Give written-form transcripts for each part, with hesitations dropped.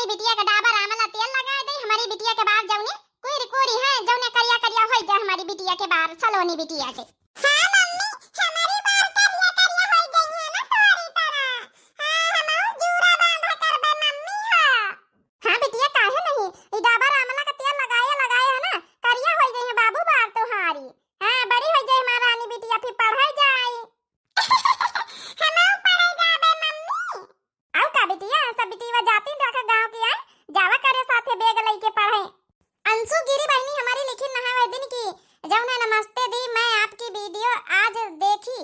हमारी बिटिया का डाबर आमला तेल लगा दे। हमारी बिटिया के बाल जौने कोरी कोरी है, जौने करिया करिया होई जा हमारी बिटिया के बाल, सलोनी बिटिया के। हां मम्मी, हमारी बाल करिया करिया होई गई है ना तोरी तरह। हां हमहु जूड़ा बांधा करबे मम्मी हो। हां बिटिया काहे नहीं, ई डाबर आमला का तेल लगाए है ना, करिया होई गई है बाबू बाल तोहारी। हां बड़ी होई जाए महारानी बिटिया, फिर पढ़ाई जाई। हमहु पढ़ाई जाबे मम्मी। आउ का बिटिया, सब बिटिया जाती रखा गांव की आई, जावा करे साथे बेग लेके पढ़े। अंशु गिरी बहनी हमारी लिखी नहावे दिन की, जौने नमस्ते दी। मैं आपकी वीडियो आज देखी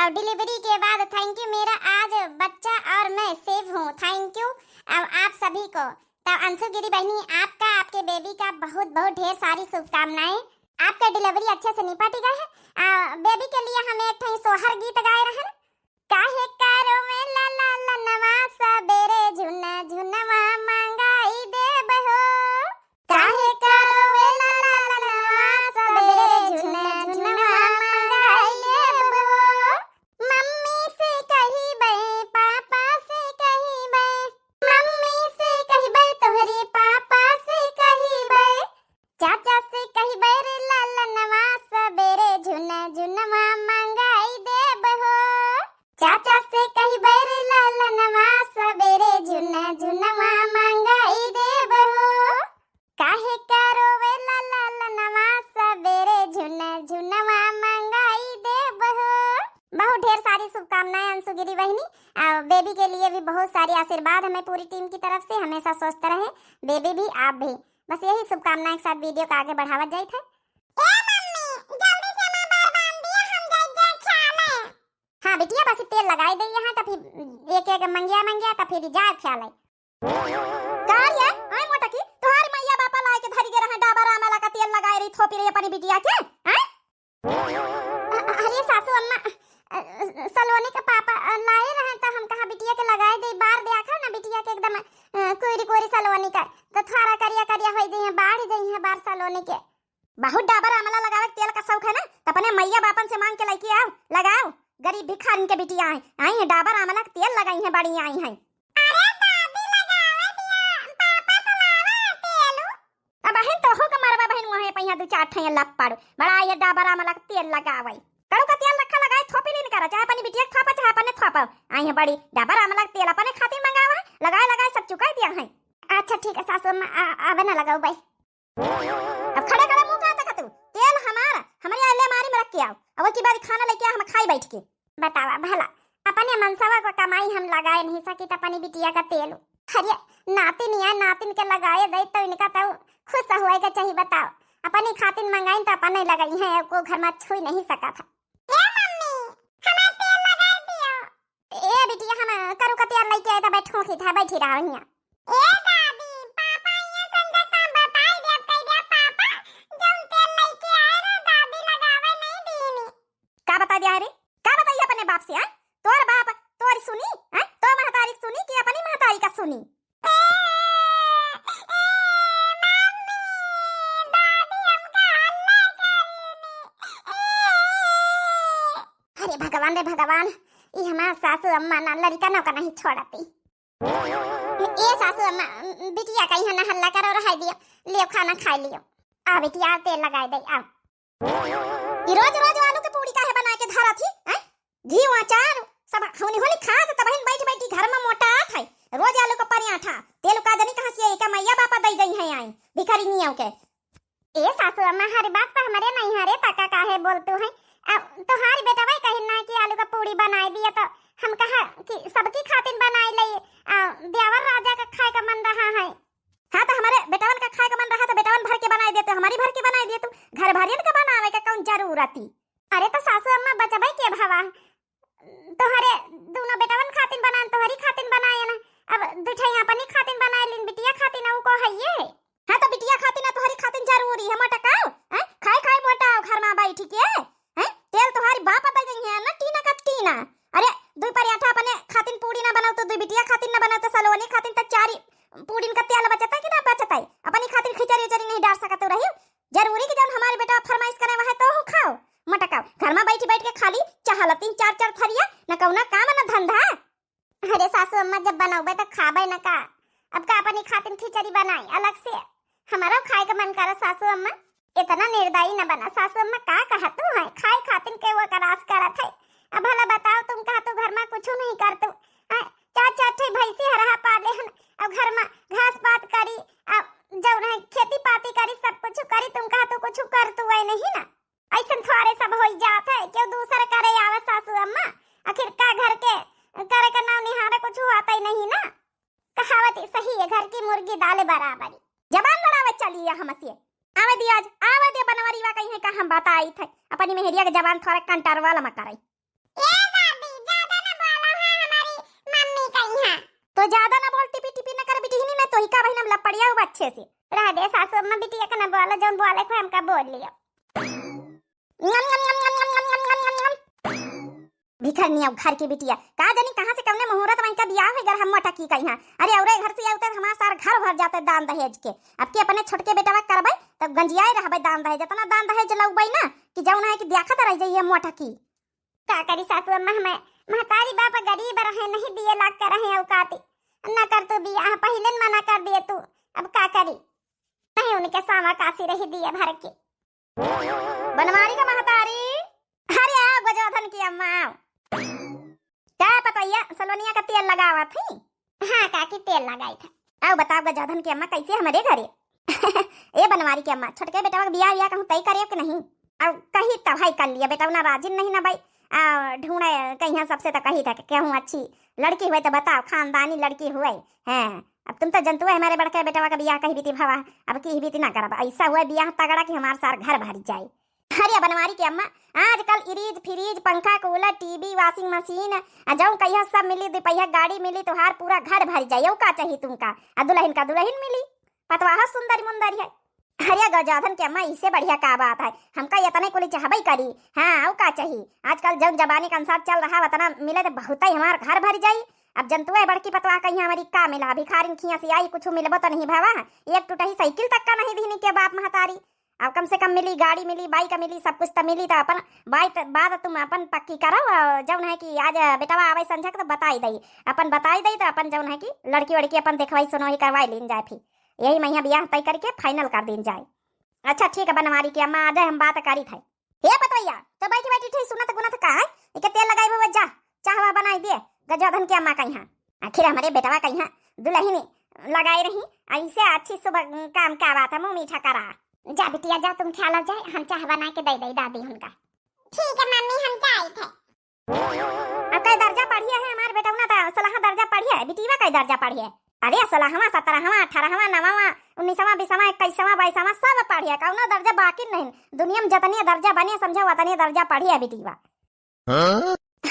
और डिलीवरी के बाद थैंक यू, मेरा आज बच्चा और मैं सेफ हूँ, थैंक यू आप सभी को। तो अंशु गिरी बहनी, आपका आपके बेबी का बहुत बहुत ढेर सारी शुभकामनाएं। आपका डिलीवरी अच्छे से निपट गया है। बेबी के लिए हम एक सोहर गीत गाए रहे हैं। काहे कारो में ला ला ला नवा सबेरे झुना झुनवा मंगाई देब हो। काहे कारो में ला ला ला नवा सबेरे झुना झुनवा मंगाई देब हो। मम्मी से कहिबे पापा से कहिबे, मम्मी से कहिबे तोहरे पापा से कहिबे, चाचा से कहिबे रे ला ला नवा सबेरे झुना झुनवा मंगाई देब हो। चाचा से कहिबे रे ला ला नवा सबेरे झुना झुनवा मंगाई देब हो। काहे करो वे ला ला ला नवा सबेरे झुना झुनवा मंगाई देब हो। बहुत ढेर सारी शुभकामनाएं अंशु गिरी बहनी। बेबी के लिए भी बहुत सारे आशीर्वाद हमें पूरी टीम की तरफ से, हमेशा स्वस्थ रहे बेबी भी, आप भी। बस यही शुभकामनाएं के साथ वीडियो का आगे बढ़ावा जाए था। हाँ बिटिया बस तेल लगाई दे यहाँ, तो फिर एक एक मंगिया तो फिर जा ख्याल है। कार्य आई मोटा की तुम्हारी मैया बापा लाए के धरी गे रहा डाबर आमला का तेल लगाए रही थोपी रही अपनी बिटिया के। अरे सासू अम्मा, सलोनी के पापा लाए रहे तो हम कहा बिटिया के लगाए दे, बार दे आखा ना बिटिया के एकदम कोरी कोरी सलोनी का, तो थारा करिया करिया होई गई है, बाढ़ गई है बार सलोनी के। बहुत डाबर आमला लगावे तेल का शौक है ना, तो अपने मैया बापन से मांग के लेके आओ, लगाओ। गरीब भिखारी के बिटिया आई है, डाबर आमला का तेल लगाई है, बड़ी आई है। अरे दादी लगावे दिया, पापा तो लावा तेल। अब बहन तो हो के मरवा बहन वहां पे दो चार ठैया लप पाड़ो, बड़ा ये डाबर आमला का तेल लगावे। कड़ो का तेल रखा लगाए थोपी नहीं करा, चाहे अपनी बिटिया थापा चाहे अपने थापा। आई है बड़ी डाबर आमला का तेल अपने खातिर मंगावा, लगाए लगाए सब चुका दिया है। अच्छा ठीक है सासू अम्मा, अब ना लगाओ भाई। अब खड़े खड़े मुंह का तक तू तेल हमारा हमारे अल्ले मारी में रख के आओ, अब की बार खाना लेके हम खाई बैठ के। बतावा भला अपने मनसवा को कमाई हम लगाए नहीं सकी, तो अपनी बिटिया का तेल अरे नातिन या नातिन के लगाए दे तो इनका तो खुश हुए के चाहिए। बताओ अपनी खातिन मंगाई तो अपने लगाई है, को घर में छुई नहीं सका था। ए मम्मी हमें तेल लगा दियो। ए बिटिया हम करू का तेल लेके आए तो बैठो की था, बैठी रहा हिया। ए दादी पापा ये संजय का बताई दे, कह दे पापा जौन तेल लेके आए रे दादी लगावे नहीं दीनी। का बता दिया रे, का बताइए अपने बाप से? तोर बाप तोरी सुनी है, तो महतारी सुनी कि अपनी महतारी का सुनी? अरे भगवान रे भगवान, ये हमारा सासू अम्मा ना लड़का ना का नहीं छोड़ती। ये सासू अम्मा बिटिया का यहाँ ना हल्ला करो, रहा दियो, लियो खाना खा लियो। आ बिटिया तेल लगाए दे आओ। ये रोज रोज आलू की पूड़ी काहे बना के धरा थी हैं? घी अचार सब होनी होनी खा तो बहन बैठ बैठी घर में मोटा था। रोज आलू का पराठा तेल का जनी कहां से का मैया बापा दई गई है, आई भिखारी नियो के। ए सासू अम्मा हर बात पर हमारे नहीं हरे तका काहे बोलतू है? तो हारी बेटा भाई कहीं ना कि आलू का पूड़ी बनाई दिया, तो हम कहा कि सबकी खातिर बनाई ले, देवर राजा का खाए का मन रहा है। हाँ तो हमारे बेटावन का खाए का मन रहा तो बेटावन भर के बनाई देते, हमारी भर के बनाई दे, तू घर भरियन का बनावे का कौन जरूरत थी? अरे तो सासू अम्मा बचबै के भावा, तोहरे दोनों बेटावन खातिर बना, तोहरी खातिर बनाए ना, अब दुठै अपनी खातिर बनाए लिन, बिटिया खातिर ना को है ये। हाँ तो बिटिया खातिर ना तोहरी खातिर जरूरी है, मोटकाओ हैं, खाए खाए मोटाओ घर में बैठ के हैं। तेल तुम्हारी बाप बता गई है ना, टीना का टीना। अरे दो पराठा अपने खातिर पूड़ी ना बनाओ तो दो बिटिया खातिर ना बनाओ तो सलोनी खातिर तक चारी पूड़ी का तेल बचता कि ना बचता है? अपनी खातिर खिचड़ी उचड़ी नहीं डाल सकते रही, जरूरी कि जब हमारे बेटा फरमाइश करे वह तो हो खाओ मटकाओ। घर में बैठ बैठ के खाली चाहलती चार थरिया न कौना काम न धंधा। अरे सासू अम्मा जब बनाओबे तो खाबे न का, अब का अपनी खातिन खिचड़ी बनाई अलग से, हमारा खाए का मन करा सासू अम्मा। इतना निर्दयी न बना सासू अम्मा, का कहा तू है खाए खातिन के वो करास करत है। अब भला बताओ तुम कहा तू घर में कुछ नहीं करतू, चार चार भैंसी हरहा पाले हन, अब घर में घास पात करी, अब जब है खेती पाती करी, सब कुछ करी, तुम कहा तू कुछ कर तू है नहीं ना। ऐसा थोड़े सब हो जात है, क्यों दूसरा करे आवे सासू अम्मा। आखिर का घर के करे का नाम निहारा कुछ होता ही नहीं ना। कहावत सही है, घर की मुर्गी दाल बराबरी। जबान लड़ावे चलिए हमसे, आवे दिया आज आवे दे बनवारी वा कहीं है का हम बताई थे अपनी मेहरिया के जबान थोड़ा कंटार वाला मत करे। ए दादी ज्यादा ना बोलो है, हमारी मम्मी कहीं है तो ज्यादा ना बोल, टिपी टिपी ना कर बिटी नहीं, मैं तो ही का बहिना लपड़िया हूं अच्छे से रह दे सासू अम्मा। बिटिया का ना बोला, जो बोले को हमका बोल लियो। भिखरनी अब घर की बिटिया का जानी कहां से कवने मुहूर्त में का बियाह है घर हम मोटा की कहीं। अरे औरे घर से आउते हमारा सार घर भर जाते दान दहेज के। अब के अपने छोटके बेटावा करबै तब गंजियाए रहबै दान दहेज, इतना दान दहेज लउबै ना कि जौन है कि देखत रह जाइए मोटा की। का करी सासू अम्मा, हमें महतारी बाप गरीब रहे, नहीं दिए लाग कर रहे औकाती ना कर तू बियाह, पहले मना कर दिए तू, अब का करी नहीं उनके सामा कासी रही दिए भर के। बनवारी का महतारी, अरे आओ गजोधन की अम्मा आओ। क्या पतैया सलोनिया का तेल लगावा थी? हाँ काकी तेल लगाई था। आओ बताओ गजोधन की अम्मा कैसे हमारे घरे? ए बनवारी की अम्मा, छोटके बेटा का बियाह कहूं तय करे कि नहीं? अब कही तब भाई कर लिया बेटा ना राजी नहीं ना भाई, ढूंढे कहीं सबसे तो कही था कहूँ अच्छी लड़की हुए तो बताओ, खानदानी लड़की हुए हैं। अब तुम तो जनतु है हमारे बड़के बेटा का बियाह कही बीती भावा, अब की बीती ना करब, ऐसा हुआ बियाह तगड़ा कि हमारे सार घर भर जाए। अरे बनवारी की अम्मा, आजकल इरीज फ्रीज पंखा कूलर टीवी वाशिंग मशीन जाऊं कहिया सब मिली, दुपहिया गाड़ी मिली, तुहार पूरा घर भर जाए, का चाहिए तुमका? दुल्हन का दुल्हन मिली, पतवाह सुंदर मुंदर है। अरे गजोधन की अम्मा, इससे बढ़िया का बात है, हमका इतने कुली चाहबई करी। हाँ का चाहिए, आजकल जब जबानी के अनुसार चल रहा उतना मिले तो बहुत ही हमार घर भर जाई। अब जंतु है बड़की पतवाह कहीं हमारी का मिला, भिखारी खिया से आई कुछ मिलबो तो नहीं भावा, एक टूटही साइकिल तक का नहीं दीनी के बाप महतारी। अब कम से कम मिली, गाड़ी मिली, बाइक मिली, सब कुछ तो मिली, तो अपन बात तुम अपन पक्की करो। जौन है कि आज बेटावा आवे संझक तो बताई दई, अपन बताई दई तो अपन जौन है कि लड़की वड़की अपन देखवाई सुनवाई करवाई लीन जाए, फिर यही महीना बियाह तय करके फाइनल कर दिन जाए। अच्छा ठीक है बनवारी की अम्मा, आज हम बात करी थे। हे पतवैया तो बैठी बैठी ठीक सुनत गुनत का है, इके तेल लगाई हुए जा, चाहवा बनाई दिए गजोधन की अम्मा कहीं। आखिर हमारे बेटवा कहीं दुल्हनी लगाई रही, ऐसे अच्छी सुबह काम का बात है, मुंह मीठा करा। जा बिटिया जा, तुम ख्याल हो जाए, हम चाह बना के दे दे दादी उनका। ठीक है मम्मी, हम जाए थे। अब कई दर्जा पढ़िए है हमारे बेटा ना, तो 16 दर्जा पढ़िए, बिटिया कई दर्जा पढ़िए? अरे 16वां 17वां 18वां 9वां 19वां 20वां 21वां 22वां सब पढ़िए, कौनो दर्जा बाकी नहीं। दुनिया में जितने दर्जा बने समझो उतने दर्जा पढ़िए बिटिया।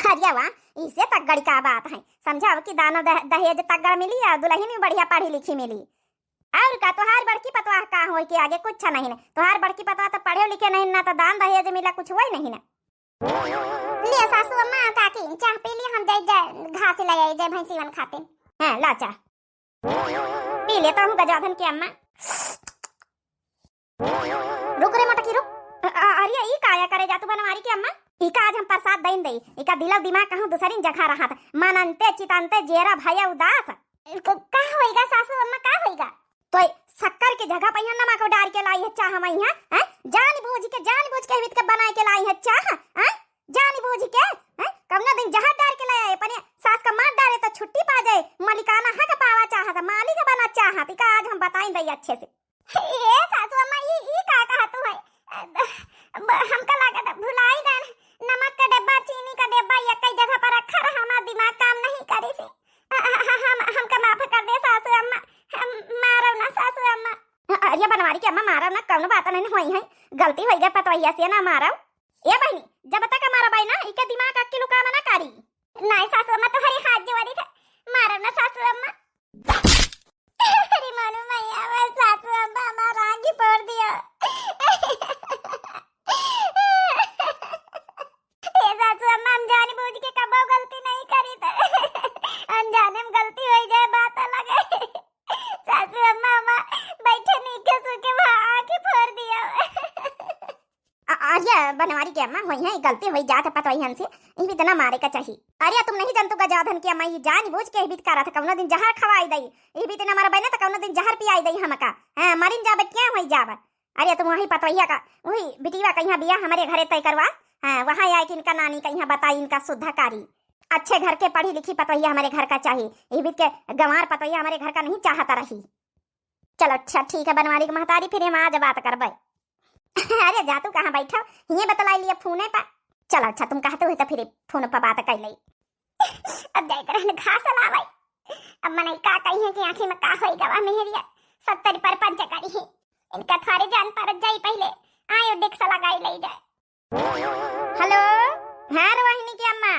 अरे वाह, इसे तगड़ का बात है, समझाओ कि दानो दहेज तगड़ मिली और दुल्हन भी बढ़िया पढ़ी लिखी मिली। और का तुहार बड़की पतवाह का हो के आगे कुछ नहीं ना, तुहार बड़की पतवाह तो पढ़े लिखे नहीं ना, तो दान दहेज मिला कुछ हुआ नहीं ना। ले सासू अम्मा काकी चाह पी ली, हम जाए घास लगाई जाए भैंसी वन खाते हैं, ला चाह पी लेता हूँ गजोधन की अम्मा। रुक रे मोटा की रुक, अरे ई काया करे जा तू बनवारी की अम्मा? इका आज हम प्रसाद देन दई, इका दिलो दिमाग कहूं दूसरी जगह रहा था, मनंते चितंते जेरा भया उदास का होएगा सासू अम्मा, का होएगा? तो शक्कर के जगह पे यहाँ नमक डाल के लाई है चाह हम यहाँ, जानबूझ के हित के बनाए के लाई है चाह, जानबूझ के कवना दिन जहां डाल के लाया अपने सास का मार डाले तो छुट्टी पा जाए, मलिकाना हक पावा चाहता, मालिक बना चाहती का आज हम बताई दई अच्छे से। ये सासू अम्मा ई का कहा तू है, हमका लागत भुलाई गए, नमक का डिब्बा चीनी का डिब्बा एक ही जगह पर रखा रहा, हमारा दिमाग काम नहीं करी से, हमका माफ कर दे सासू अम्मा, हम मारो ना सासू अम्मा। अरे बनवारी की अम्मा मारो ना, कौन बात नहीं हुई है, गलती हो गई पतवैया से ना मारो। ये बहनी जब तक हमारा भाई ना इके दिमाग अक्की लुका मना करी। नहीं सासू अम्मा तो हरी हाथ जोड़ी थे, मारो ना सासू अम्मा। अरे मानो मैया मैं सासू अम्मा हमारा आगे फोड़ दिया। ये सासू अम्मा हम जाने बूझ के कबो गलती नहीं करी थे, अनजाने में गलती हो जाए बात अलग है। सासू अम्मा अम्मा बैठे नहीं के सुके वहाँ आके फोड़ दिया। अरे बनवारी की अम्मा वही है, गलती हुई जात पता वही हमसे, इतना मारे का चाहिए। अरे तुम नहीं जानतो गजाधन की अम्मा ये जान बूझ के बीत करा था कौनो दिन जहर खवाई दई ई बीत न हमारा बहने तो कौनो दिन जहर पियाई दई हमका। हां मरिन जाबे क्या होई जाबे। अरे तुम वही पतवैया का वही बिटिया कहिया बिया हमारे घरे तय करवा। हां वहां आए कि इनका नानी कहिया बताई इनका शुद्धकारी अच्छे घर के पढ़ी लिखी पतवैया हमारे घर का चाहिए। ई बीत के गंवार पतवैया हमारे घर का नहीं चाहता रही। चलो अच्छा ठीक है बनवारी की महतारी फिर हम आज बात करबे। अरे जा तू कहां बैठा ये बतलाई लिया फोने पर। चलो अच्छा तुम कहते हो तो फिर फोन पर बात कर लई। अब जाकर रहने घास लावे। अब मने का कही है कि आंखें में का होई गवा मेहरिया 70 पर पंच करी है इनका थारे जान पर जाई पहले आयो डिक्स लगाई ले जाए। हेलो हां रोहिणी की अम्मा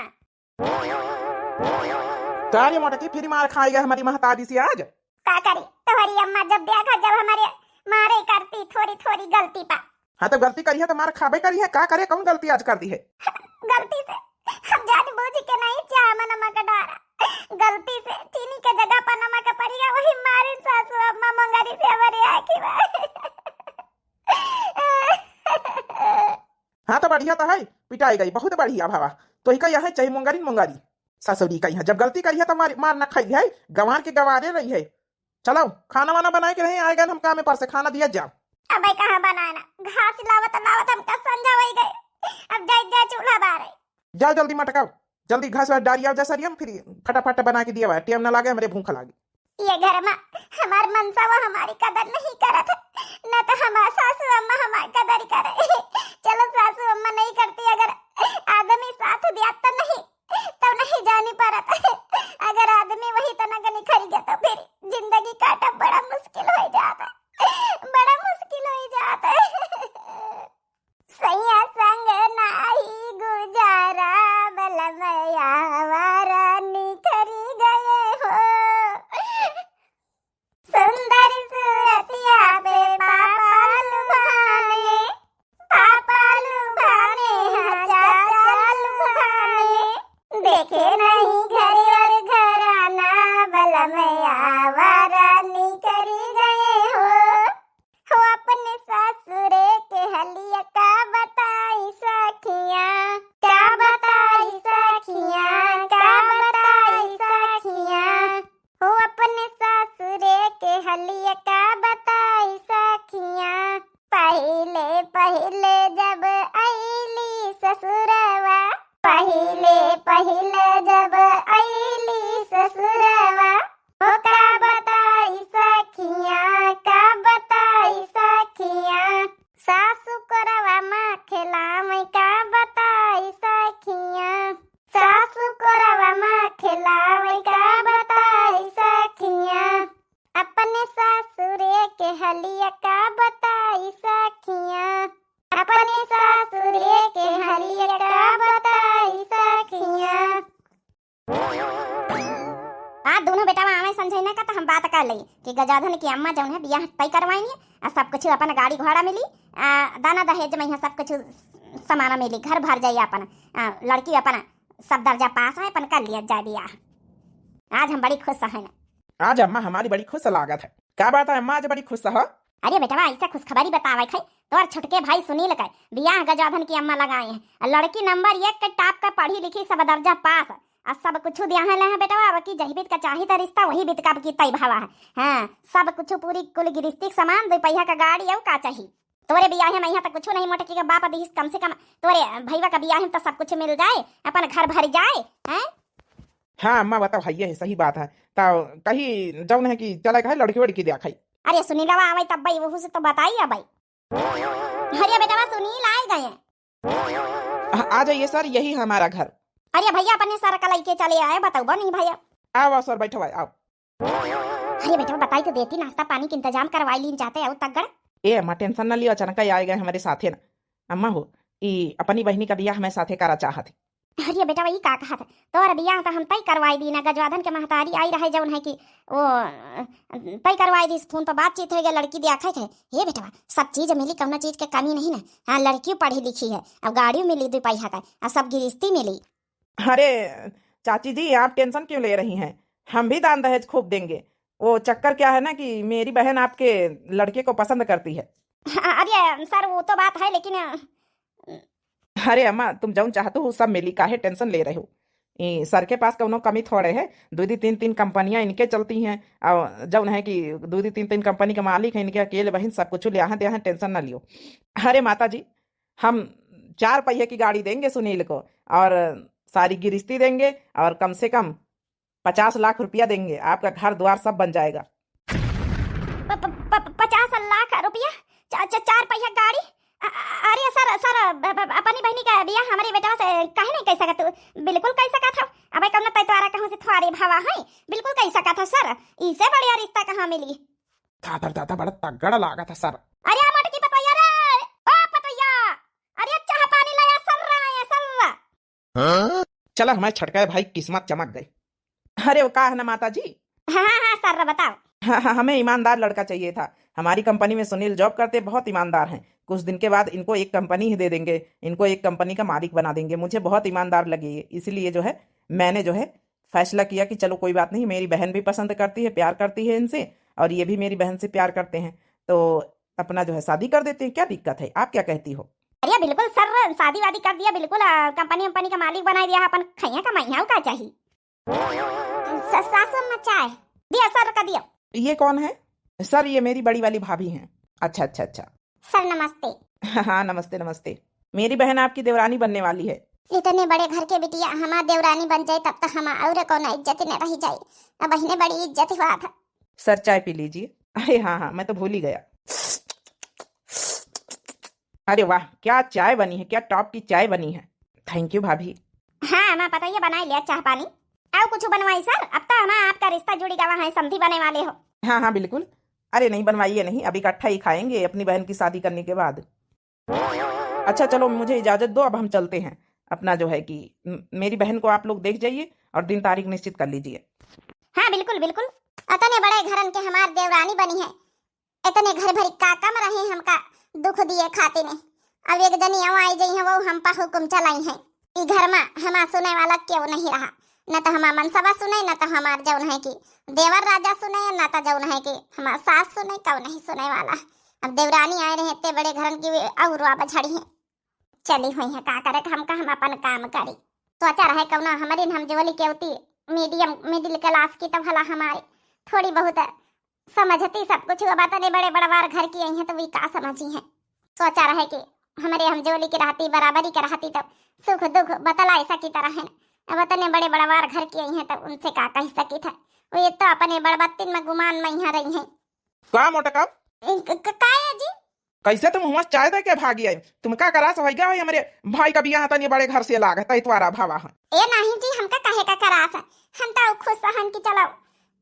तारी मोटा की फिर मार खाएगा हमारी महतारी से आज। का करे तुम्हारी अम्मा जब देखा जब हमारे मारे करती थोड़ी थोड़ी गलती पा। हाँ तो गलती करी है तो मार खाबे करी है का करे कौन गलती आज कर दी है। गलती से हम जान बूझ के नहीं चाह में नमक डाला गलती से चीनी के जगह पर नमक पड़ गया वही मारे सासू अम्मा मंगारी से हमारे आखी हाँ तो बढ़िया तो है पिटाई गई बहुत बढ़िया भावा तो ही का है चाहे मुंगारी मुंगारी ससुरी का जब गलती करी है तो मार न खाई है गंवार के गंवारे रही है। चलो खाना वाना बनाए के रहे आएगा हम काम पर से खाना दिया जाओ। अब भाई कहां बनाना घास लावत लावत हम का संजा होई गए। अब जा चूल्हा बारे जाओ जल्दी मटकाओ जल्दी घास वास डालिया जैसा रियम फिर फटाफट बना के दिया टाइम ना लागे हमारे भूख लागे। ये घर में हमार मनसा वो हमारी कदर नहीं करत न तो हमार सासू अम्मा हमारी कदर करे। चलो सासू अम्मा नहीं करती अगर आदमी साथ दिया तो नहीं जानी परत। अगर आदमी वही तना गनी खरी गया तो फिर जिंदगी काटा बड़ा मुश्किल हो जाता बड़ा मुश्किल हो जाता। सैया संग नाही गुजारा बलमया वारा निखरी गए हो सुंदर सूरतिया पे पापा लुभाने हाँ चाचा लुभाने देखे नहीं घर और घराना बलमया वारा निखरी गए हो अपने सासुरे के हलिया का बताई सखियां क्या बताई सखियां क्या बताई सखियां हो अपने सासुरे के हलिया का बताई सखियां पहले पहले जब आईली ससुरवा पहले जब आईली ससुरवा हो का बताई सखियां का बताई सखियां सासु करवा माँ खिलावे का बताई सखियां सासु करवा माँ खिलावे का बताई सखियां अपने सासुरे के हलिया का बताई सखियां अपने सासुरे के हलिया का बताई सखियां। दोनों बेटा आवे समझे का तो हम बात कर ली कि गजाधन की अम्मा जौन है बियाह तय करवाएंगे और सब कुछ अपन गाड़ी घोड़ा मिली दाना दहेज में सब कुछ सामान मिली घर भर जाइए अपन लड़की अपन सब दर्जा पास है अपन कर लिया जाए बियाह। आज हम बड़ी खुश है ना आज अम्मा हमारी बड़ी खुश लागत है क्या बात है अम्मा आज बड़ी खुश है। अरे बेटा ऐसा खुशखबरी बतावे खै तोर छोटके भाई सुनील का बियाह गजाधन की अम्मा लगाए हैं लड़की नंबर 1 के टॉप का पढ़ी लिखी सब दर्जा पास और सब कुछ दिया है ले बेटा अब की जही बीत का चाही त रिश्ता वही बीत का की तय भावा है। हां सब कुछ पूरी कुल गिरस्ती सामान 2 पहिया का गाड़ी और का चाही तोरे बियाह में यहाँ तक कुछ नहीं मोटकी का बाप दिस कम से कम तोरे भईवा का बियाह में तो सब कुछ मिल जाए अपन घर भर जाए हैं। हाँ अम्मा बताओ है ये सही बात है तो कहीं जौन है कि चला है लड़की वड़की दिया खाई। अरे सुनीलवा आवे तब भाई वो से तो बताइए भाई। अरे बेटा सुनील आए गए आ जाइए सर यही हमारा घर। अरे भैया अपने सर का लेके चले आए बताओ नहीं भैया आओ सर बैठो आओ। अरे बेटा बताई तो देती नाश्ता पानी के इंतजाम करवाई लीन जाते आओ तगड़। ए अम्मा टेंशन न लियो अचानक ही आए गए हमारे साथे ना अम्मा हो ई अपनी बहनी का बियाह मैं साथे करा चाहत। अरे बेटा वही का कहा था तोर बियाह तो हम तय करवाई दी ना गजवाधन के महतारी आई रहे जौन है कि वो तय करवाई दी फोन पर बातचीत हो गया लड़की देखा थे। हे बेटा सब चीज मिली कौना चीज के कमी नहीं ना। हाँ लड़की पढ़ी लिखी है अब गाड़ी मिली 2 पहिया का और सब गिरस्ती मिली। अरे चाची जी आप टेंशन क्यों ले रही हैं हम भी दान दहेज खूब देंगे। वो चक्कर क्या है ना कि मेरी बहन आपके लड़के को पसंद करती है। अरे सर वो तो बात है लेकिन अरे अम्मा तुम जौन चाहते हो सब मिली काहे टेंशन ले रहे हो सर के पास कौनो कमी थोड़े है। 2-3 कंपनियां इनके चलती हैं और जौन है कि 2-3 कंपनी के मालिक हैं इनके अकेले बहन सब कुछ ले दे टेंशन ना लियो। अरे माता जी हम 4 पहिए की गाड़ी देंगे सुनील को और सारी गिरस्ती देंगे और कम से कम 50 लाख रुपया देंगे, आपका घर द्वार सब बन जाएगा। 50 लाख रुपया 4 पहिया गाड़ी? अरे सर अपनी बहनी का बिया हमारी बेटा से काहे नहीं कह सकत? बिल्कुल कह सकत हो। अबे कौन तय तोरा कहूं से थोड़ी भावा है, बिल्कुल कह सकत हो सर। इससे बढ़िया रिश्ता कहां मिली? दादा बड़ा तगड़ा लागा था सर। अरे मटकी पतैया रे, ओ पतैया, अरे चाह पानी लाया सर। चला हमारे छटका भाई किस्मत चमक गई। अरे वो का है ना माता जी? हाँ सर बताओ। हाँ, हमें ईमानदार लड़का चाहिए था। हमारी कंपनी में सुनील जॉब करते, बहुत ईमानदार हैं। कुछ दिन के बाद इनको एक कंपनी ही दे देंगे, इनको एक कंपनी का मालिक बना देंगे। मुझे बहुत ईमानदार लगे ये, इसलिए जो है मैंने जो है फैसला किया कि चलो कोई बात नहीं, मेरी बहन भी पसंद करती है, प्यार करती है इनसे और ये भी मेरी बहन से प्यार करते हैं, तो अपना जो है शादी कर देते हैं। क्या दिक्कत है, आप क्या कहती हो? अरे बिल्कुल सर, शादी वादी कर दिया, बिल्कुल कंपनी का मालिक बना दिया। अपन खैया कमाइया का चाहिए। सासू मचाए दिया सर का दिया। ये कौन है सर? ये मेरी बड़ी वाली भाभी हैं। अच्छा सर नमस्ते। हाँ नमस्ते। मेरी बहन आपकी देवरानी बनने वाली है। इतने बड़े घर के बिटिया हमार देवरानी बन जाए तब तक हम और कौन इज्जत न रही जाए। अब बहने बड़ी इज्जत हुआ था। सर चाय पी लीजिए। अरे हाँ मैं तो भूल ही गया। अरे वाह क्या चाय बनी है, क्या टॉप की चाय बनी है। थैंक यू भाभी। हाँ मैं पता ही बना लिया चाह पानी। और कुछ बनवाई सर? अब तो हम आपका रिश्ता जुड़ी गवा है, समधी बने वाले हो। हाँ बिल्कुल। अरे नहीं बनवाइए नहीं, अभी इकट्ठा ही खाएंगे अपनी बहन की शादी करने के बाद। अच्छा चलो मुझे इजाजत दो, अब हम चलते हैं। अपना जो है कि मेरी बहन को आप लोग देख जाइए और दिन तारीख निश्चित कर लीजिए। हाँ बिल्कुल। इतने बड़े घरन के हमार देवरानी बनी है, इतने घर भरी का कम रहे हमका दुख दिए खाते ने। अब एक जनी आई गई है, वो हम पर हुक्म चलाई है। ई घर में हमार सुने वाला क्यों नहीं रहा। न तो हमार मनसबा सुने, न तो हमार जौन है कि देवर राजा सुने, न तो जौन है कि हमार सास सुने, कौ नहीं सुने वाला। अब देवरानी आए रहे इतने बड़े घरन की और बछड़ी है चली हुई है, का करे हम अपन काम करी। तो अच्छा रहे कौना हमारी हम जोली के होती मिडिल क्लास की, तो भला हमारे थोड़ी बहुत समझती सब कुछ। बात नहीं बड़े बड़वार घर की आई है तो वे का समझी है। सोचा रहे कि हमारे हम जोली की रहती, बराबरी की रहती, तब सुख दुख बतला ऐसा की तरह है। अब इतने बड़े बड़वार घर की आई है तब उनसे का कह सकी था। वो ये तो अपने बड़बत्तीन में गुमान में यहाँ रही है। का मोटा काया जी कैसे तुम हुआ चाय दे के भागी आई? तुम का करा सो गया है? हमारे भाई का बियाह तनी बड़े घर से लाग है तुम्हारा भावा है। ए नहीं जी, हमका कहे का करास है। हम तो खुश हन की चलो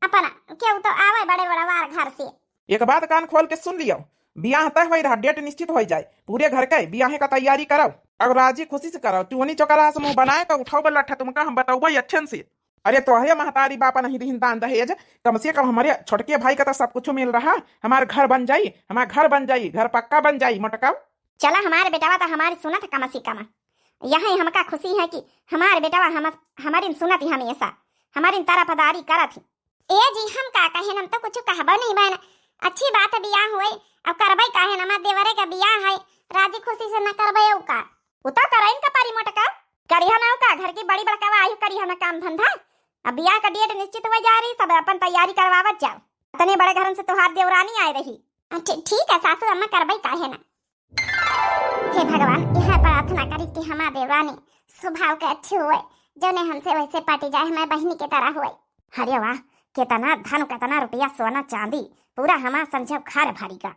अपना क्यों तो आवे बड़े बड़वार घर से। एक बात कान खोल के सुन लियो, बियाह तय हो रहा, डेट निश्चित हो जाए, पूरे घर के बियाह का तैयारी करो और राजी खुशी से करो। तू चौकरा से मुंह बनाए का उठाओ बल्ला तुमका हम बताओ अच्छे से। अरे तो है महतारी बापा नहीं दीन दान दहेज, कम से कम हमारे छोटके भाई का तो सब कुछ मिल रहा। हमारे घर बन जाई, घर पक्का बन जाई मोटका। चला हमारे बेटावा तो हमारी सुनत कम से कम यहाँ हमका खुशी है कि हमारे बेटावा हमारी सुनत ही हमेशा हमारी तरफदारी करत ही। ए जी हम का कहे, हम तो कुछ कहबो नहीं बहन। अच्छी बात है बियाह हुए, अब करबई काहे न? हमार देवरे का बियाह है, राजी खुशी से न करबई उ का उता कराइन का पारी मोटका करिया ना का घर की बड़ी बड़का आयु करिया ना काम धंधा। अब बियाह का डेट निश्चित हो जा रही, सब अपन तैयारी करवावत जाओ। इतने बड़े घरन से तोहार देवरानी आए रही। ठीक है सासू अम्मा करबई काहे ना। हे भगवान यह प्रार्थना करी कि हमार देवरानी स्वभाव के अच्छे हुए, जो ने हमसे वैसे पाटी जाए, हमारे बहनी के तरह हुए। अरे वाह कितना धन, कितना रुपया, सोना चांदी पूरा हमार समझो खार भारी का।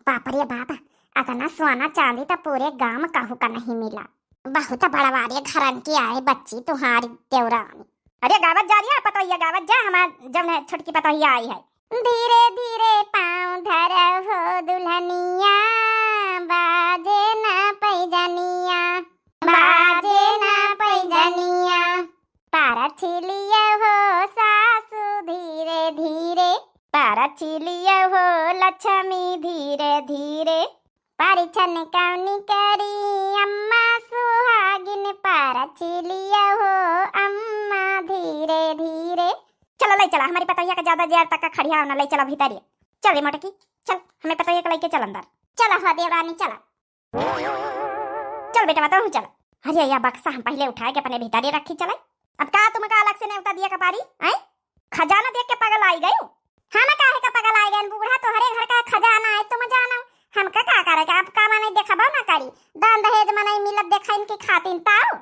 बाप रे बाप, इतना सोना चांदी तो पूरे गांव काहू का नहीं मिला। बहुत बड़वारे घरन की आए बच्ची तुम्हारी देवरानी। अरे गावत जा रही है पतोहिया, गावत जा, हमार जब छोटकी पतोहिया आई है। धीरे धीरे पाँव धर हो दुल्हनिया, बाजे ना पैजनिया, बाजे ना पैजनिया, पारा छिलिया हो सासू धीरे धीरे, पारा छिलिया हो लक्ष्मी धीरे धीरे, परिछन कौनी करी अम्मा सुहागिन, पारा छिलिया हो अम्मा धीरे धीरे। चलो ले चला हमारी पतैया का ज्यादा देर तक का खड़िया ना ले चला भीतर। चल रे मोटकी चल, हमें पतैया का लेके चल अंदर। चला हो देवरानी चला, चल बेटा बताओ चल। अरे या बक्सा हम पहले उठाए के अपने भीतर रखी चला। अब का तुमका अलग से न्योता दिया कपारी हैं? खजाना देख के पागल आई गई। हम काहे का पागल आई गए? बूढ़ा तो हरे घर का खजाना है, तुम जानो हमका का करे का? अब का माने देखबो ना करी, दान दहेज मनाई मिलत देखा इनकी खातिन ताऊ।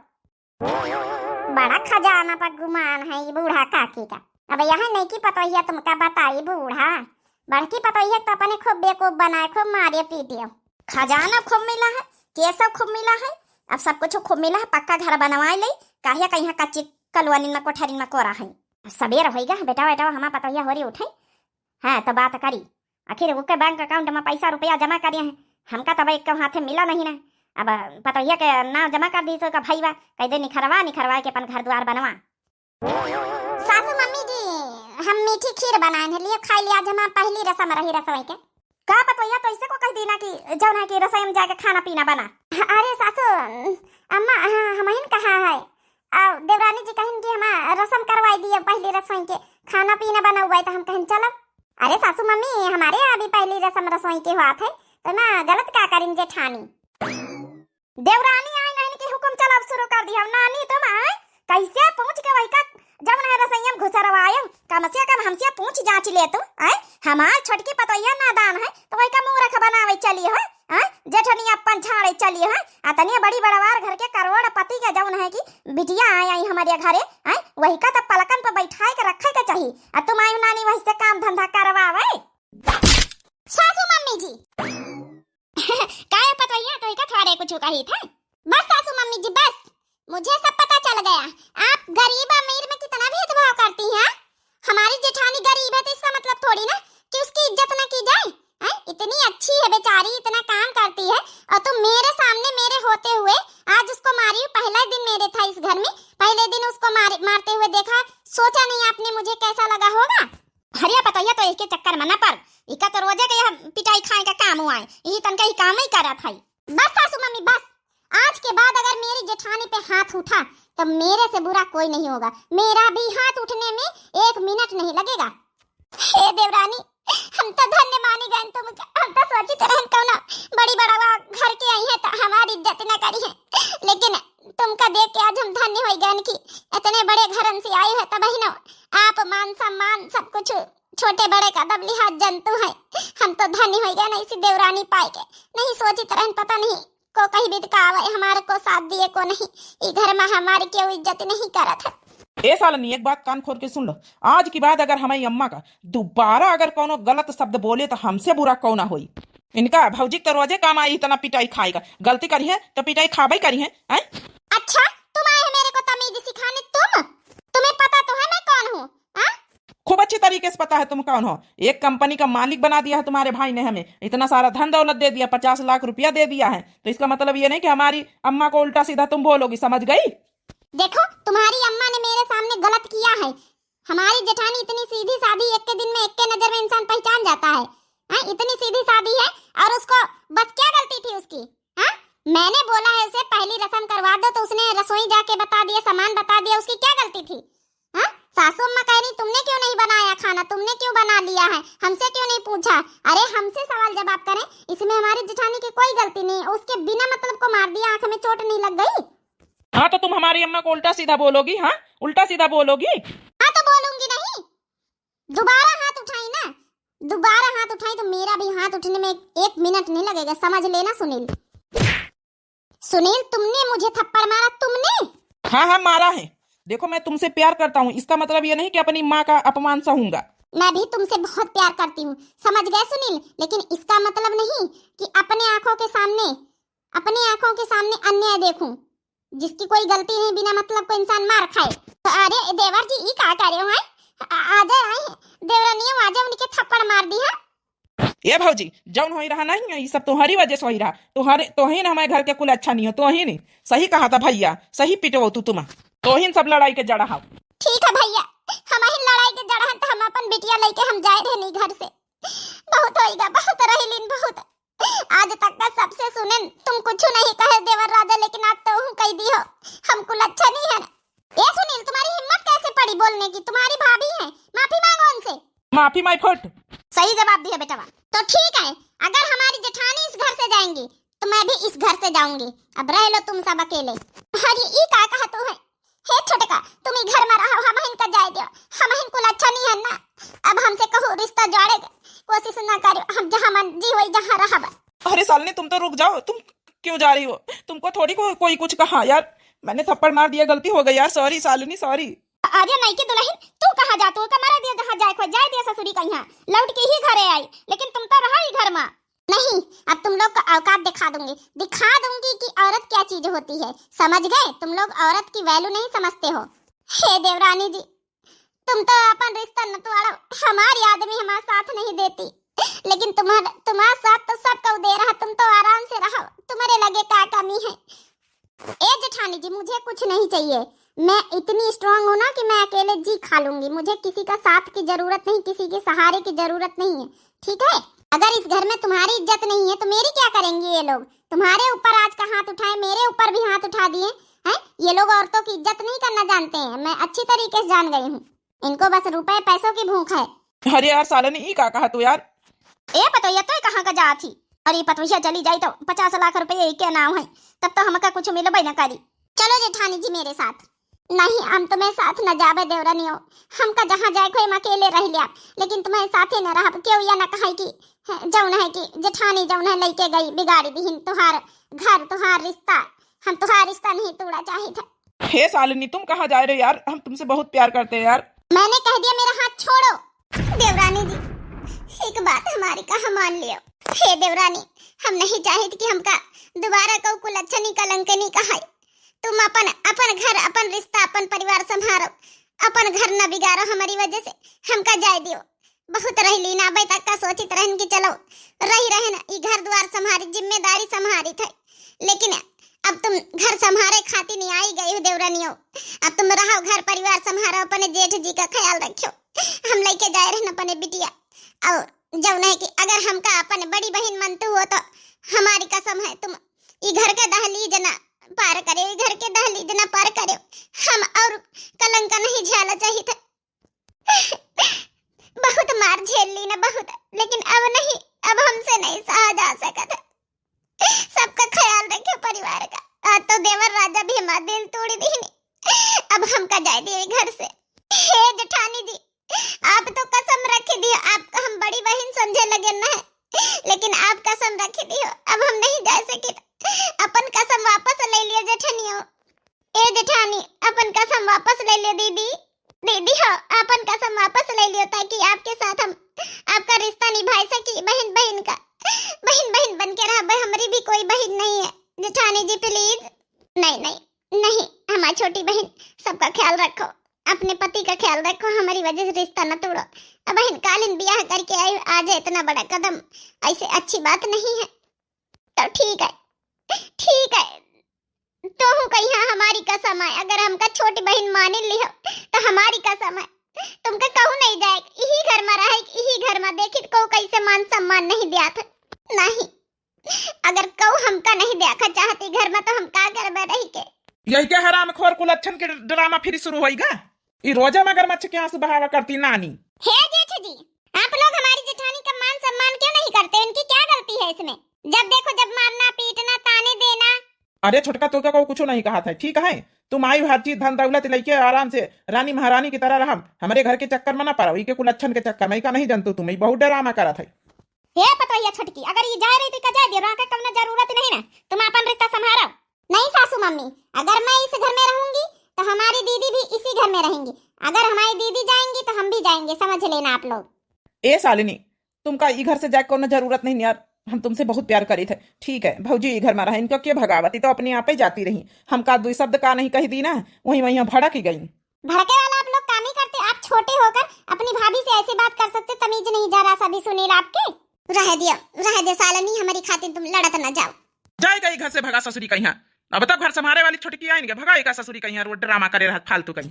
बड़ा खजाना पर गुमान है ये बूढ़ा काकी का। अब यहाँ नहीं की पतोहिया तुमका बताई बूढ़ा, बड़की पतोहिया तो अपने खूब बेकूफ बनाए, खूब मारे पीटियो। खजाना खूब मिला है, केसव खूब मिला है, अब सब कुछ खूब मिला है, पक्का घर बनवाए ले, काहे कहीं कच्ची कलवानी में कोठरी में कोरा है। सबेर होएगा बेटा बेटा हमारा पतोहिया होरी उठे। हाँ तो बात करी, आखिर उसके बैंक अकाउंट में पैसा रुपया जमा करिए हैं, हमका तब एक हाथे मिला नहीं ना। अब पतोहिया के नाम जमा कर दी तो का भईवा कह दे निखरवा के अपन घर द्वार बनवा। सासू मम्मी जी हम मीठी खीर बनाए हैं, लिए खाई लिया। आज हमारा पहली रस्म रही रसोई के। का पतोहिया तो इससे को कह दी ना कि जौन है कि रसोई में जाके खाना पीना बना। अरे सासू अम्मा हमहिन कहा है और देवरानी जी कहिन कि हम रसम करवाई दिए पहली रसोई के, खाना पीना बना हुआ है तो हम कहिन चलो। अरे सासू मम्मी हमारे यहाँ भी पहली रसम रसोई की हुआ थे तो ना गलत क्या करें जेठानी। देवरानी आई नहीं कि हुक्म चला अब शुरू कर दिया। नानी तुम आए कैसे पूछ के वही का जब ना रसोईया में घुसरवायो, कम से कम हमसे पूछ जांच ले तू। आए हमार छोटकी पतोहिया नादान है तो वही का मुंह रख बनावे चली है। जेठनी अपन छाड़े चली है, अतनी बड़ी बड़वार घर के करोड़पति के जौन है कि बिटिया आई हमारे घरे, वही का तो पलकन पर बैठाए के रखे के चाहिए। आ तुम आई नानी वही से काम धंधा करवावे। सासू मम्मी जी काहे पतोहिया तो का थोड़े कुछ कही थे? बस सासू मम्मी जी बस, मुझे सब पता चल गया। आप गरीब अमीर में कितना भेदभाव करती हैं। हमारी जेठानी गरीब है तो इसका मतलब थोड़ी ना कि उसकी इज्जत न की जाए। इतनी अच्छी है बेचारी, इतना काम करती है और तुम मेरे सामने मेरे होते हुए आज उसको मारी। पहला दिन मेरे था इस घर में, पहले दिन उसको मारते हुए देखा, सोचा नहीं आपने मुझे कैसा लगा होगा। हरिया पतोहिया तो इसके चक्कर में न पर, इका तो रोजे के पिटाई खाए का काम हुआ है, यही तनका ही काम ही करा था। बस सासू मम्मी बस, आज के बाद अगर मेरी जेठानी पे हाथ उठा तो मेरे से बुरा कोई नहीं होगा। मेरा भी हाथ उठने में 1 मिनट नहीं लगेगा। हे देवरानी हम तो धन्य मानी गए तुम, हम तो सोचते रहे क्यों ना बड़ी बड़ा घर के आई है तो हमारी इज्जत न करी है, लेकिन तुमका देख के आज हम धन्य हो गए कि इतने बड़े घरन से आई है। तब बहनों आप मान सम्मान सब कुछ छोटे बड़े का दब लिहाज जंतु है, हम तो धन्य हो गए ना इसी देवरानी पाए के। नहीं सोचते रहे पता नहीं को कहीं भी दिखावे हमारे को साथ दिए को नहीं, इस घर में हमारी क्यों इज्जत नहीं करत है। ए सालनी एक बात कान खोल के सुन लो, आज की बात अगर हमारी अम्मा का दोबारा अगर कोनो गलत शब्द बोले तो हमसे बुरा कौन ना होई। इनका भौजी तो रोजे काम आई इतना पिटाई खाएगा, गलती करी है तो पिटाई खाबई करी है। अच्छा तुम आए मेरे को तमीज सिखाने, तुम्हें पता तो है मैं कौन हूँ? खूब अच्छी तरीके से पता है तुम कौन हो। एक कंपनी का मालिक बना दिया है तुम्हारे भाई ने, हमें इतना सारा धन दौलत दे दिया, 50 लाख रुपया दे दिया है, तो इसका मतलब ये नहीं कि हमारी अम्मा को उल्टा सीधा तुम बोलोगी, समझ गई? देखो तुम्हारी अम्मा ने मेरे सामने गलत किया है। हमारी जेठानी इतनी सीधी सादी, एक के दिन में एक के नजर में इंसान पहचान जाता है। इतनी सीधी सादी है और उसको बस क्या गलती थी उसकी? मैंने बोला है उसे पहली रस्म करवा दो तो उसने रसोई जाके बता दिया, सामान बता दिया, उसकी क्या गलती थी? सासू अम्मा कह रही तुमने क्यों नहीं बनाया खाना, तुमने क्यों बना लिया है, हमसे क्यों नहीं पूछा? अरे हमसे सवाल जवाब करें, इसमें हमारी जेठानी की कोई गलती नहीं। उसके बिना मतलब को मार दिया, आंख में चोट नहीं लग गई? हाँ तो तुम हमारी अम्मा को उल्टा सीधा बोलोगी? हाँ उल्टा सीधा बोलोगी? हाँ तो बोलूंगी नहीं। दोबारा हाथ उठाई ना, दोबारा हाथ उठाई तो मेरा भी हाथ उठने में 1 मिनट नहीं लगेगा, समझ लेना। सुनील तुमने मुझे थप्पड़ मारा, तुमने? हाँ मारा है। देखो मैं तुमसे प्यार करता हूँ, इसका मतलब ये नहीं कि अपनी माँ का अपमान सहूंगा। मैं भी तुमसे बहुत प्यार करती हूँ, समझ गए सुनील, लेकिन इसका मतलब नहीं कि अपने आंखों के सामने अन्याय देखूं। जिसकी कोई गलती नहीं बिना मतलब को इंसान मार खाए। तो अरे देवर जी ये क्या कर रहे हो? आजा देवरानी आजा उनके थप्पड़ मार दी है। ये भौजी जौन हो रहा नहीं, ये सब तुम्हारी वजह से हो रहा। तो ही ना हमारे घर के कुल अच्छा नहीं हो, तो ही नहीं सही कहा था भैया, सही पिटो तुम तो ही सब लड़ाई के जड़ा हो। ठीक है भैया, हम ही लड़ाई के जड़ा है तो हम अपन बिटिया लेके हम जाए रहे नहीं घर से। बहुत होएगा, बहुत रहीलिन, बहुत आज तक का सबसे सुने तुम कुछ नहीं कहे देवर राजा, लेकिन आज तो हूँ कह दी हो, हमको अच्छा नहीं है ना। ये सुनील तुम्हारी हिम्मत कैसे पड़ी बोलने की? तुम्हारी भाभी है, माफी मांगो उनसे। माफी माई फुट। सही जवाब दिया बेटा। तो ठीक है, अगर हमारी जेठानी इस घर से जाएंगी तो मैं भी इस घर से जाऊंगी। अब रह लो तुम सब अकेले। अरे ये क्या कहा तो है, हे छोटका तुम ही घर में रहो, हम इनका जाए दियो, हम इनको अच्छा नहीं है ना। अब हमसे कहो रिश्ता जोड़ेगा, कोशिश ना करो, हम जहाँ मन जी वही जहाँ रहा। अरे सालनी तुम तो रुक जाओ, तुम क्यों जा रही हो? तुमको थोड़ी कोई कुछ कहा यार, मैंने थप्पड़ मार दिया, गलती हो गई यार, सॉरी सालनी सॉरी। अरे नहीं की दुल्हन तू कहाँ जा, तू कमरा दिया जहाँ जाए खो जाए दिया ससुरी का, यहाँ लौट के ही घरे आई, लेकिन तुम तो रहा ही घर में। नहीं अब तुम लोग का औकात दिखा दूंगी कि औरत क्या चीज होती है, समझ गए? तुम लोग औरत की वैल्यू नहीं समझते हो। हे देवरानी जी तुम तो अपन रिश्ता न तोड़ो, हमारी आदमी हमारा साथ नहीं देती, लेकिन तुम्हारा साथ तो सब को दे रहा, तुम तो आराम से रहो, तुम्हारे लगे क्या कमी है? ए जेठानी जी मुझे कुछ नहीं चाहिए, मैं इतनी स्ट्रांग हूँ ना कि मैं अकेले जी खा लूंगी, मुझे किसी का साथ की जरूरत नहीं, किसी के सहारे की जरूरत नहीं है, ठीक है? अगर इस घर में तुम्हारी इज्जत नहीं है तो मेरी क्या करेंगे ये लोग? तुम्हारे ऊपर आज का हाथ उठाए, मेरे ऊपर भी हाथ उठा दिए हैं। ये लोग औरतों की इज्जत नहीं करना जानते हैं, मैं अच्छी तरीके से जान गई हूँ, इनको बस रुपए पैसों की भूख है। अरे यार सालनी ई का कहा तू यार? ए पतोया तो कहाँ का जा थी? अरे पतोया चली जाई तो 50 लाख रुपए के नाम है, तब तो हमका कुछ मिलबे न करी। चलो जेठानी जी मेरे साथ। नहीं हम तुम्हें साथ न जाबे देवरानी हो, हमका जहाँ जाए कोई हम अकेले रह लिया, लेकिन तुम्हें साथे न रहा, क्यों या न कहे कि जौन है कि जेठानी जौन है लेके गई बिगाड़ी दीहिन तुहार घर तुहार रिश्ता, हम तुहार रिश्ता नहीं तोड़ा चाहे था। हे सालनी तुम कहाँ जा रहे हो यार, हम तुमसे बहुत प्यार करते हैं यार। मैंने कह दिया मेरा हाथ छोड़ो। देवरानी जी एक बात हमारी कहा मान लियो। हे देवरानी हम नहीं चाहते कि हमका दोबारा को कुलच्छनी कलंकनी कहा, तुम अपन घर अपन रिश्ता अपन परिवार संभालो, अपन घर न बिगाड़ो हमारी वजह से, हमका जाए दियो। बहुत रह ली ना भाई तक का सोचित रहन की चलो रही रहे ना, ये घर द्वार संभारी जिम्मेदारी संभारी थे, लेकिन अब तुम घर संभारे खाती नहीं आई गई हो देवरानी हो, अब तुम रहो घर परिवार संभारो, अपने जेठ जी का ख्याल रखो, हम लेके जाए रहना अपने बिटिया। और जब नहीं कि अगर हमका अपने बड़ी बहन मनतू हो तो हमारी कसम है तुम ये घर के दहलीज ना पार करे, घर के दहलीज ना पार करे, हम और कलंक नहीं झेला चाहिए था। बहुत मार झेल ली ना बहुत, लेकिन अब नहीं, अब हमसे नहीं सहा जा सका था। सबका ख्याल रखे परिवार का, आज तो देवर राजा भी हमारा दिल तोड़ दी नहीं, अब हमका जाए दिए घर से। हे जेठानी जी आप तो कसम रखे दियो, आपको हम बड़ी बहन समझे लगे ना है, लेकिन आप कसम रखे दियो अब हम नहीं जा सके, अपन कसम वापस ले लियो जेठानियो। ए जेठानी अपन कसम वापस ले लियो दीदी, दीदी हो अपन कसम वापस ले लियो, ताकि आपके साथ हम आपका रिश्ता निभाई सकी, बहन बहन का बहन बन के रहा। हमारी भी कोई बहन नहीं है जेठानी जी प्लीज। नहीं नहीं नहीं हमारी छोटी बहन, सबका ख्याल रखो, अपने पति का ख्याल रखो, हमारी वजह से रिश्ता न तोड़ो। अब बहन कालीन ब्याह करके आई आज इतना बड़ा कदम ऐसे अच्छी बात नहीं है, तो ठीक है तो हूँ कहीं हमारी कसम है, अगर हमका छोटी बहन मान लियो तो हमारी कसम है तुमका कहूँ नहीं जाए, यही घर में रहे, यही घर में देखी को कैसे मान सम्मान नहीं दिया था। नहीं अगर कहूँ हमका नहीं देखा चाहती घर में तो हम का करबे रही के। यही क्या हरामखोर कुलच्छन के ड्रामा फिर शुरू होएगा? ये रोजा मगरमच्छ के आंसू बहावा करती नानी। हे जेठ जी आप लोग हमारी जेठानी का मान सम्मान क्यों नहीं करते? उनकी क्या गलती है इसमें? जब देखो जब मारना पीटना ताने देना। अरे छोटका तो क्या कुछ नहीं कहा था, ठीक है तुम आई हर चीज धन दौलत लेके आराम से रानी महारानी की तरह रहा, हमारे घर के चक्कर में ना पड़ा, के कुलच्छन के चक्कर में का नहीं जानतू, तुम बहुत डरामा करा था। हे पतोया छटकी अगर ये जा रही थी का जा दे, रहा का कवना जरूरत नहीं ना, तुम अपन रिश्ता संभालो। नहीं सासू मम्मी अगर मैं इस घर में रहूंगी तो हमारी दीदी भी इसी घर में रहेंगी, अगर हमारी दीदी जाएंगी तो हम भी जाएंगे, समझ लेना आप लोग। ए सालिनी तुमका ई घर से जाए को जरूरत नहीं यार, हम तुमसे बहुत प्यार करी थे, ठीक है भौजी घर में रहे, इनको क्यों भगावती, तो अपने आप ही जाती रही, हम का दो शब्द का नहीं कही दी ना, वही भड़क ही गई। भड़के वाला आप लोग काम ही करते, आप छोटे होकर अपनी भाभी से ऐसी बात कर सकते, तमीज नहीं जरा सा भी सुनील आपके। रह दिया सालनी, हमारी खातिर तुम लड़त न जाओ। जाएगा घर से भगा ससुरी कहीं, अब तक घर संभाले वाली छोटकी आएंगे, भगाएगा ससुरी कहीं, वो ड्रामा करे रहा फालतू कहीं।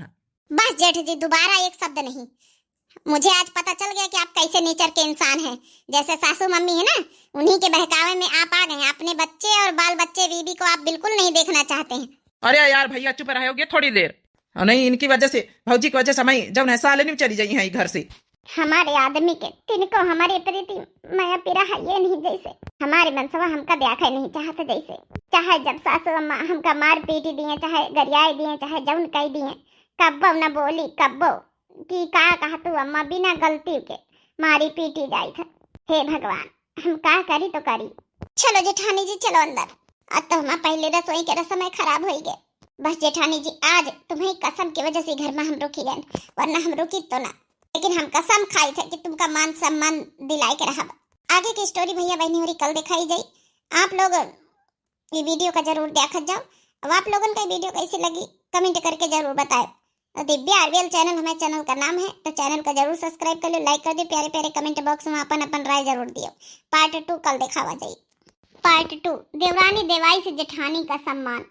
बस जेठ जी दोबारा एक शब्द नहीं, मुझे आज पता चल गया कि आप कैसे नेचर के इंसान हैं, जैसे सासू मम्मी है ना उन्हीं के बहकावे में आप आ गए, अपने बच्चे और बाल बच्चे बीबी को आप बिल्कुल नहीं देखना चाहते हैं। अरे यार भैया चुप रहोगे थोड़ी देर, नहीं इनकी वजह से भौजी की वजह से मैं जब न सालनी चली जाई है घर से। हमारे आदमी के तिनको हमारे प्रीति माया पिरा है ये नहीं, जैसे हमारे मनसवा हमका देखा नहीं चाहते जैसे। चाहे जब सासू अम्मा हमका मार पीटी दिए, चाहे गरियाई दिए, चाहे जौन कही दिए, कब्बो न बोली कब्बो कि का कहा तू अम्मा बिना गलती के मारी पीटी जाई था। हे भगवान, हम का करी तो करी। चलो जेठानी जी चलो अंदर। आज तो हमारा पहले रसोई के समय खराब हो गए। बस जेठानी जी आज तुम्हें कसम की वजह से घर में हम रुकी गए, वरना हम रुकी तो ना, लेकिन हम कसम खाई थे कि तुमका मान सम्मान दिलाई के रहा। आगे की स्टोरी भैया बहनी होरी कल दिखाई जाई। आप लोग ये वीडियो का जरूर देखा जाओ। अब आप लोगों का वीडियो कैसी लगी कमेंट करके जरूर बताएं। दिव्या आरवीएल चैनल हमारे चैनल का नाम है, तो चैनल को जरूर सब्सक्राइब कर लो, लाइक कर दो, प्यारे प्यारे कमेंट बॉक्स में अपन अपन राय जरूर दियो। पार्ट 2 कल दिखावा जाए। पार्ट 2 देवरानी देवाई से जेठानी का सम्मान।